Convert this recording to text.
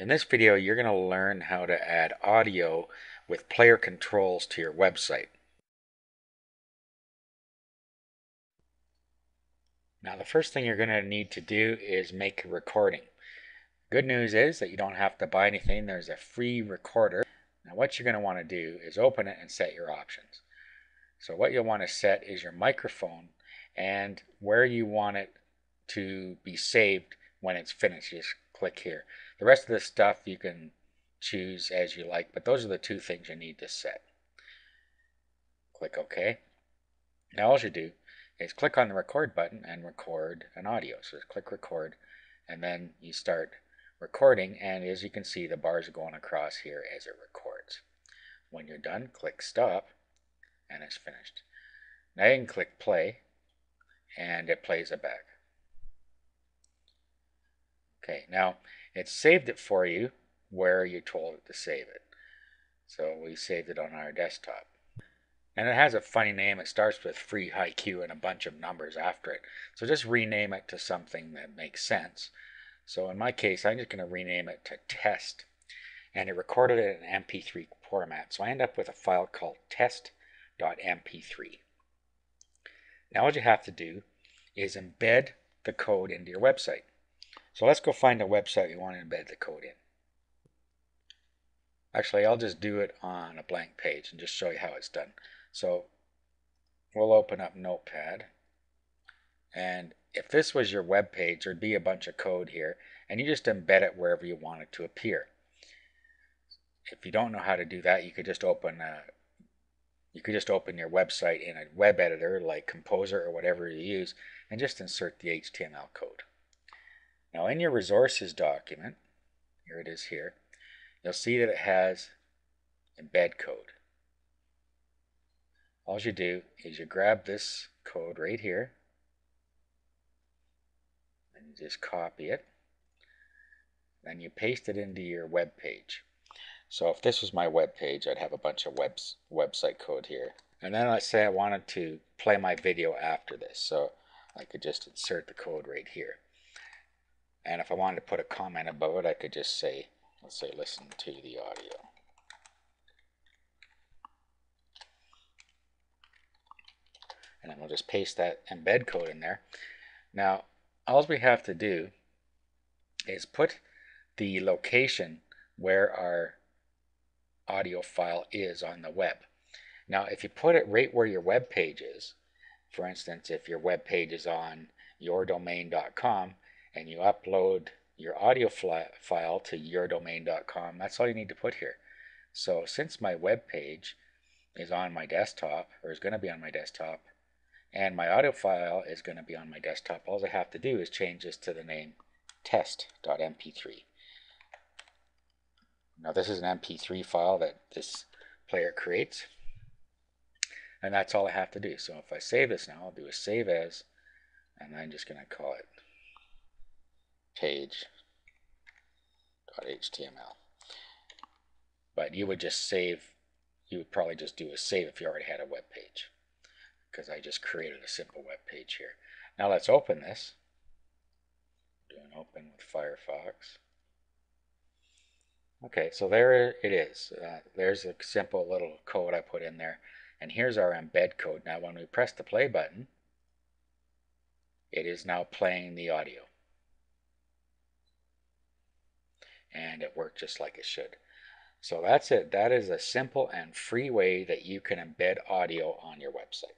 In this video, you're going to learn how to add audio with player controls to your website. Now, the first thing you're going to need to do is make a recording. Good news is that you don't have to buy anything. There's a free recorder. Now, what you're going to want to do is open it and set your options. So what you'll want to set is your microphone and where you want it to be saved when it's finished. Just click here. The rest of the stuff you can choose as you like, but those are the two things you need to set. Click OK. Now all you do is click on the record button and record an audio. So just click record and then you start recording, and as you can see the bars are going across here as it records. When you're done, click stop and it's finished. Now you can click play and it plays it back. Okay, now it's saved it for you where you told it to save it. So we saved it on our desktop. And it has a funny name. It starts with free HiQ and a bunch of numbers after it. So just rename it to something that makes sense. So in my case, I'm just going to rename it to test. And it recorded it in MP3 format. So I end up with a file called test.mp3. Now what you have to do is embed the code into your website. So let's go find a website we want to embed the code in. Actually, I'll just do it on a blank page and just show you how it's done. So we'll open up Notepad, and if this was your web page, there'd be a bunch of code here, and you just embed it wherever you want it to appear. If you don't know how to do that, you could just open your website in a web editor like Composer or whatever you use, and just insert the HTML code. Now in your resources document, here it is here, you'll see that it has embed code. All you do is you grab this code right here and you just copy it. Then you paste it into your web page. So if this was my web page, I'd have a bunch of website code here. And then let's say I wanted to play my video after this. So I could just insert the code right here. And if I wanted to put a comment above it, I could just say, let's say, listen to the audio. And then we'll just paste that embed code in there. Now, all we have to do is put the location where our audio file is on the web. Now, if you put it right where your web page is, for instance, if your web page is on yourdomain.com and you upload your audio file to yourdomain.com, that's all you need to put here. So since my web page is on my desktop, or is going to be on my desktop, and my audio file is going to be on my desktop, all I have to do is change this to the name test.mp3. Now this is an MP3 file that this player creates, and that's all I have to do. So if I save this now, I'll do a save as, and I'm just going to call it page.html. But you would just save, you would probably just do a save if you already had a web page, because I just created a simple web page here. Now let's open this. Do an open with Firefox. Okay, so there it is. There's a simple little code I put in there. And here's our embed code. Now when we press the play button, it is now playing the audio. And it worked just like it should. So that's it. That is a simple and free way that you can embed audio on your website.